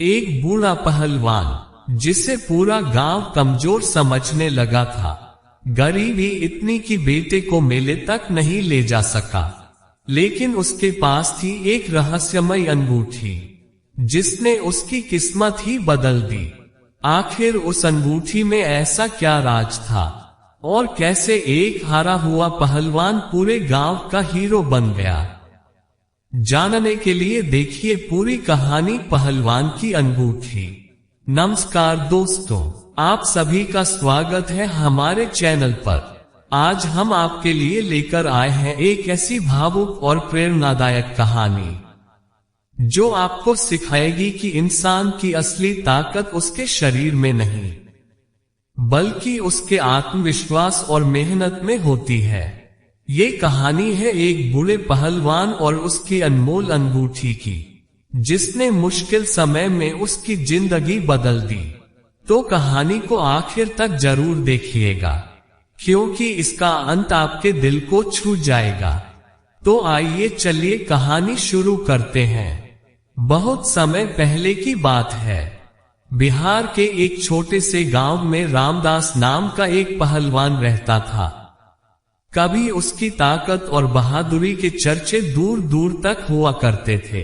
एक बूढ़ा पहलवान जिसे पूरा गांव कमजोर समझने लगा था, गरीबी इतनी कि बेटे को मेले तक नहीं ले जा सका। लेकिन उसके पास थी एक रहस्यमय अंगूठी जिसने उसकी किस्मत ही बदल दी। आखिर उस अंगूठी में ऐसा क्या राज था और कैसे एक हारा हुआ पहलवान पूरे गांव का हीरो बन गया? जानने के लिए देखिए पूरी कहानी पहलवान की अंगूठी। नमस्कार दोस्तों, आप सभी का स्वागत है हमारे चैनल पर। आज हम आपके लिए लेकर आए हैं एक ऐसी भावुक और प्रेरणादायक कहानी जो आपको सिखाएगी कि इंसान की असली ताकत उसके शरीर में नहीं बल्कि उसके आत्मविश्वास और मेहनत में होती है। ये कहानी है एक बूढ़े पहलवान और उसकी अनमोल अंगूठी की, जिसने मुश्किल समय में उसकी जिंदगी बदल दी। तो कहानी को आखिर तक जरूर देखिएगा, क्योंकि इसका अंत आपके दिल को छू जाएगा। तो आइए चलिए कहानी शुरू करते हैं। बहुत समय पहले की बात है। बिहार के एक छोटे से गांव में रामदास नाम का एक पहलवान रहता था। कभी उसकी ताकत और बहादुरी के चर्चे दूर दूर तक हुआ करते थे।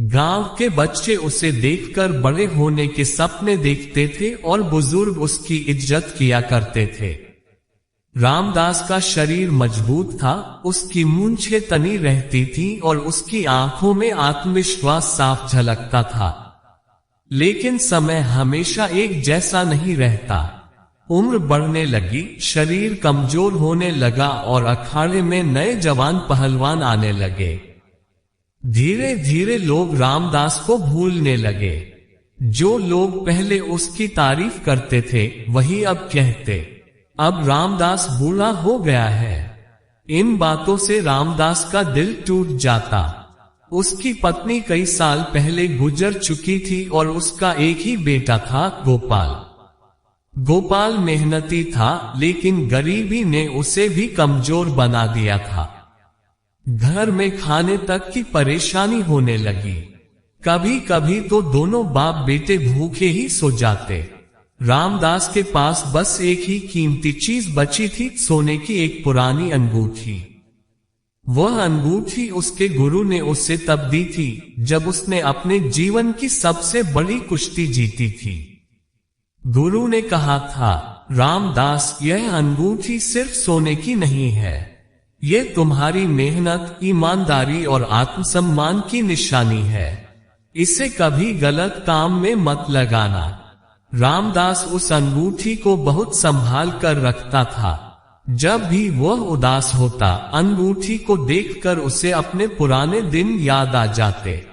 गांव के बच्चे उसे देखकर बड़े होने के सपने देखते थे और बुजुर्ग उसकी इज्जत किया करते थे। रामदास का शरीर मजबूत था, उसकी मूंछें तनी रहती थी और उसकी आंखों में आत्मविश्वास साफ झलकता था। लेकिन समय हमेशा एक जैसा नहीं रहता। उम्र बढ़ने लगी, शरीर कमजोर होने लगा और अखाड़े में नए जवान पहलवान आने लगे। धीरे धीरे लोग रामदास को भूलने लगे। जो लोग पहले उसकी तारीफ करते थे वही अब कहते, अब रामदास बूढ़ा हो गया है। इन बातों से रामदास का दिल टूट जाता। उसकी पत्नी कई साल पहले गुजर चुकी थी और उसका एक ही बेटा था, गोपाल। गोपाल मेहनती था, लेकिन गरीबी ने उसे भी कमजोर बना दिया था। घर में खाने तक की परेशानी होने लगी। कभी कभी तो दोनों बाप बेटे भूखे ही सो जाते। रामदास के पास बस एक ही कीमती चीज बची थी, सोने की एक पुरानी अंगूठी। वह अंगूठी उसके गुरु ने उसे तब दी थी जब उसने अपने जीवन की सबसे बड़ी कुश्ती जीती थी। गुरु ने कहा था, रामदास, यह अंगूठी सिर्फ सोने की नहीं है, ये तुम्हारी मेहनत, ईमानदारी और आत्मसम्मान की निशानी है। इसे कभी गलत काम में मत लगाना। रामदास उस अंगूठी को बहुत संभाल कर रखता था। जब भी वह उदास होता, अंगूठी को देखकर उसे अपने पुराने दिन याद आ जाते।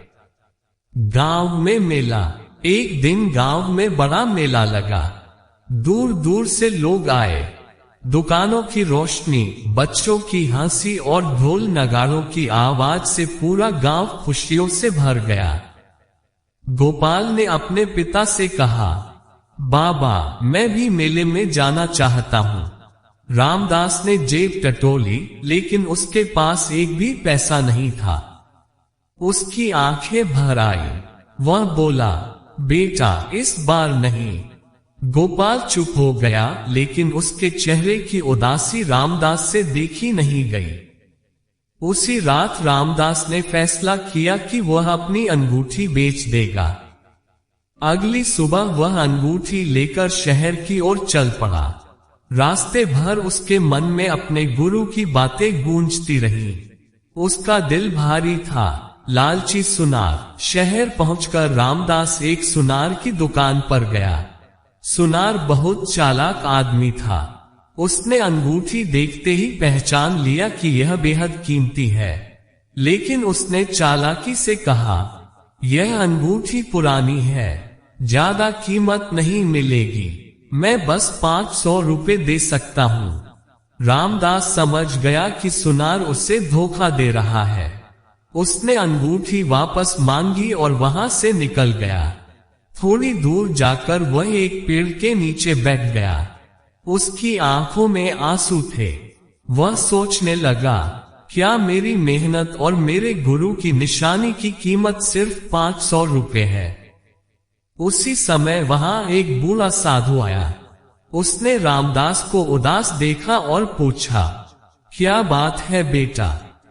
गांव में मेला। एक दिन गांव में बड़ा मेला लगा। दूर दूर से लोग आए। दुकानों की रोशनी, बच्चों की हंसी और ढोल नगाड़ों की आवाज से पूरा गांव खुशियों से भर गया। गोपाल ने अपने पिता से कहा, बाबा, मैं भी मेले में जाना चाहता हूँ। रामदास ने जेब टटोली, लेकिन उसके पास एक भी पैसा नहीं था। उसकी आंखें भर आई। वह बोला, बेटा, इस बार नहीं। गोपाल चुप हो गया, लेकिन उसके चेहरे की उदासी रामदास से देखी नहीं गई। उसी रात रामदास ने फैसला किया कि वह अपनी अंगूठी बेच देगा। अगली सुबह वह अंगूठी लेकर शहर की ओर चल पड़ा। रास्ते भर उसके मन में अपने गुरु की बातें गूंजती रहीं। उसका दिल भारी था। लालची सुनार। शहर पहुंचकर रामदास एक सुनार की दुकान पर गया। सुनार बहुत चालाक आदमी था। उसने अंगूठी देखते ही पहचान लिया कि यह बेहद कीमती है। लेकिन उसने चालाकी से कहा, यह अंगूठी पुरानी है, ज्यादा कीमत नहीं मिलेगी, मैं बस 500 रुपए दे सकता हूँ। रामदास समझ गया कि सुनार उसे धोखा दे रहा है। उसने अंगूठी वापस मांगी और वहां से निकल गया। थोड़ी दूर जाकर वह एक पेड़ के नीचे बैठ गया। उसकी आंखों में आंसू थे। वह सोचने लगा, क्या मेरी मेहनत और मेरे गुरु की निशानी की कीमत सिर्फ 500 रुपए है? उसी समय वहां एक बूढ़ा साधु आया। उसने रामदास को उदास देखा और पूछा, क्या बात है बेटा?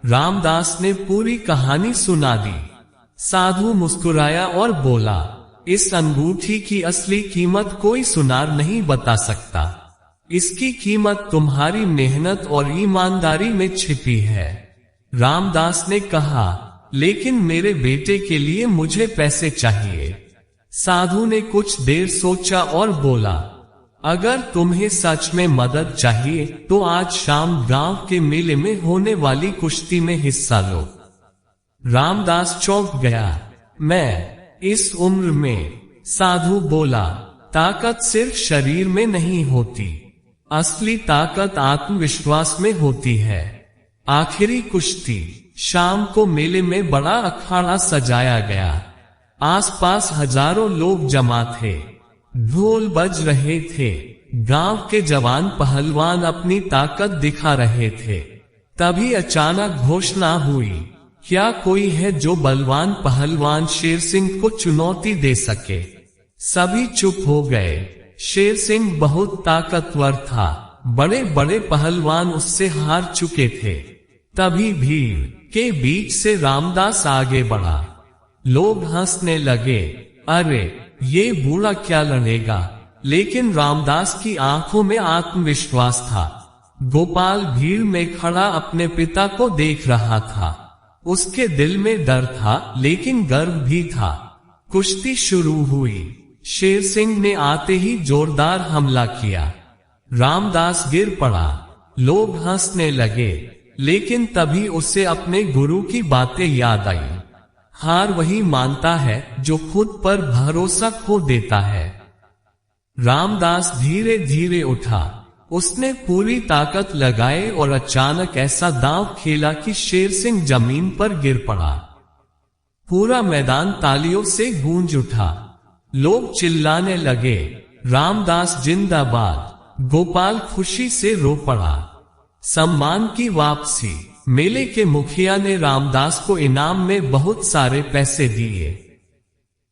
रामदास ने पूरी कहानी सुना दी। साधु मुस्कुराया और बोला, इस अंगूठी की असली कीमत कोई सुनार नहीं बता सकता। इसकी कीमत तुम्हारी मेहनत और ईमानदारी में छिपी है। रामदास ने कहा, लेकिन मेरे बेटे के लिए मुझे पैसे चाहिए। साधु ने कुछ देर सोचा और बोला, अगर तुम्हें सच में मदद चाहिए तो आज शाम गांव के मेले में होने वाली कुश्ती में हिस्सा लो। रामदास चौंक गया। मैं इस उम्र में? साधु बोला, ताकत सिर्फ शरीर में नहीं होती, असली ताकत आत्मविश्वास में होती है। आखिरी कुश्ती। शाम को मेले में बड़ा अखाड़ा सजाया गया। आसपास हजारों लोग जमा थे। ढोल बज रहे थे। गांव के जवान पहलवान अपनी ताकत दिखा रहे थे। तभी अचानक घोषणा हुई, क्या कोई है जो बलवान पहलवान शेर सिंह को चुनौती दे सके? सभी चुप हो गए। शेर सिंह बहुत ताकतवर था। बड़े बड़े पहलवान उससे हार चुके थे। तभी भीड़ के बीच से रामदास आगे बढ़ा। लोग हंसने लगे, अरे ये बूढ़ा क्या लड़ेगा? लेकिन रामदास की आंखों में आत्मविश्वास था। गोपाल भीड़ में खड़ा अपने पिता को देख रहा था। उसके दिल में डर था लेकिन गर्व भी था। कुश्ती शुरू हुई। शेर सिंह ने आते ही जोरदार हमला किया। रामदास गिर पड़ा। लोग हंसने लगे, लेकिन तभी उसे अपने गुरु की बातें याद आई। हार वही मानता है जो खुद पर भरोसा खो देता है। रामदास धीरे धीरे उठा। उसने पूरी ताकत लगाए और अचानक ऐसा दांव खेला कि शेर सिंह जमीन पर गिर पड़ा। पूरा मैदान तालियों से गूंज उठा। लोग चिल्लाने लगे, रामदास जिंदाबाद। गोपाल खुशी से रो पड़ा। सम्मान की वापसी। मेले के मुखिया ने रामदास को इनाम में बहुत सारे पैसे दिए।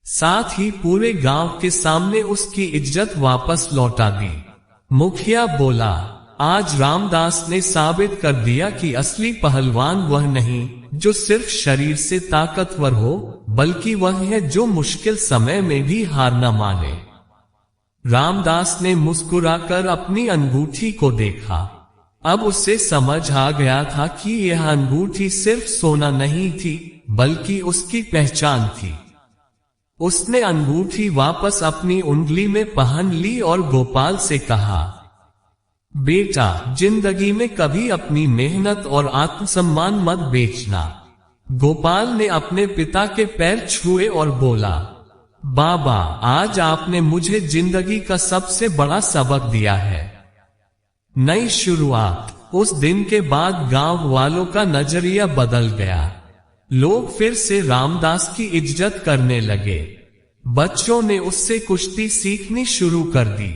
साथ ही पूरे गांव के सामने उसकी इज्जत वापस लौटा दी। मुखिया बोला, आज रामदास ने साबित कर दिया कि असली पहलवान वह नहीं जो सिर्फ शरीर से ताकतवर हो, बल्कि वह है जो मुश्किल समय में भी हार न माने। रामदास ने मुस्कुराकर अपनी अंगूठी को देखा। अब उसे समझ आ गया था कि यह अंगूठी सिर्फ सोना नहीं थी, बल्कि उसकी पहचान थी। उसने अंगूठी वापस अपनी उंगली में पहन ली और गोपाल से कहा, बेटा, जिंदगी में कभी अपनी मेहनत और आत्मसम्मान मत बेचना। गोपाल ने अपने पिता के पैर छुए और बोला, बाबा, आज आपने मुझे जिंदगी का सबसे बड़ा सबक दिया है। नई शुरुआत। उस दिन के बाद गांव वालों का नजरिया बदल गया। लोग फिर से रामदास की इज्जत करने लगे। बच्चों ने उससे कुश्ती सीखनी शुरू कर दी।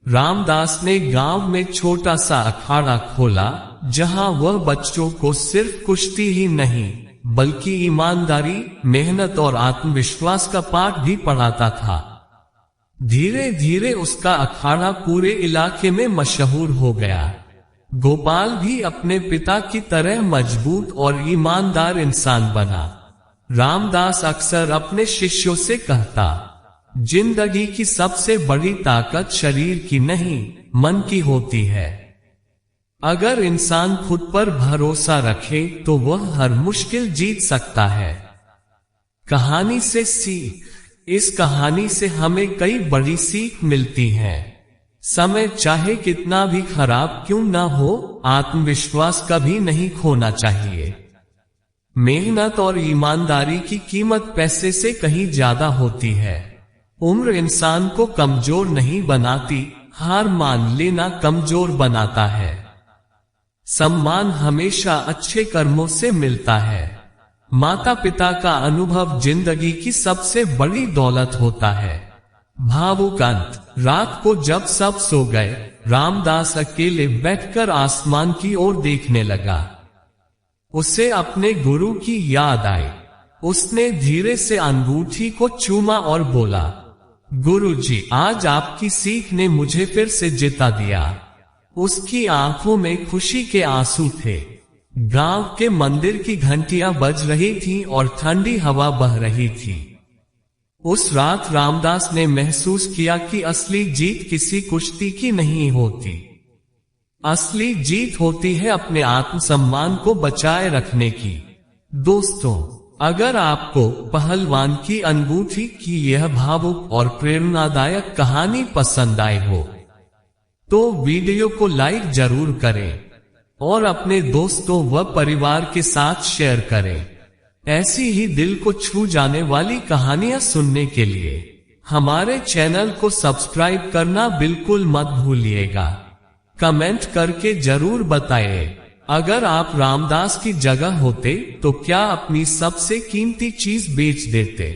रामदास ने गांव में छोटा सा अखाड़ा खोला, जहां वह बच्चों को सिर्फ कुश्ती ही नहीं, बल्कि ईमानदारी, मेहनत और आत्मविश्वास का पाठ भी पढ़ाता था। धीरे धीरे उसका अखाड़ा पूरे इलाके में मशहूर हो गया। गोपाल भी अपने पिता की तरह मजबूत और ईमानदार इंसान बना। रामदास अक्सर अपने शिष्यों से कहता, जिंदगी की सबसे बड़ी ताकत शरीर की नहीं, मन की होती है। अगर इंसान खुद पर भरोसा रखे तो वह हर मुश्किल जीत सकता है। कहानी से सीख। इस कहानी से हमें कई बड़ी सीख मिलती है। समय चाहे कितना भी खराब क्यों ना हो, आत्मविश्वास कभी नहीं खोना चाहिए। मेहनत और ईमानदारी की कीमत पैसे से कहीं ज्यादा होती है। उम्र इंसान को कमजोर नहीं बनाती, हार मान लेना कमजोर बनाता है। सम्मान हमेशा अच्छे कर्मों से मिलता है। माता पिता का अनुभव जिंदगी की सबसे बड़ी दौलत होता है। भावुक अंत। रात को जब सब सो गए, रामदास अकेले बैठकर आसमान की ओर देखने लगा। उसे अपने गुरु की याद आई। उसने धीरे से अंगूठी को चूमा और बोला, गुरुजी, आज आपकी सीख ने मुझे फिर से जिता दिया। उसकी आंखों में खुशी के आंसू थे। गांव के मंदिर की घंटियां बज रही थीं और ठंडी हवा बह रही थी। उस रात रामदास ने महसूस किया कि असली जीत किसी कुश्ती की नहीं होती। असली जीत होती है अपने आत्मसम्मान को बचाए रखने की। दोस्तों, अगर आपको पहलवान की अंगूठी की यह भावुक और प्रेरणादायक कहानी पसंद आई हो तो वीडियो को लाइक जरूर करें और अपने दोस्तों व परिवार के साथ शेयर करें। ऐसी ही दिल को छू जाने वाली कहानियां सुनने के लिए हमारे चैनल को सब्सक्राइब करना बिल्कुल मत भूलिएगा। कमेंट करके जरूर बताएं, अगर आप रामदास की जगह होते तो क्या अपनी सबसे कीमती चीज बेच देते।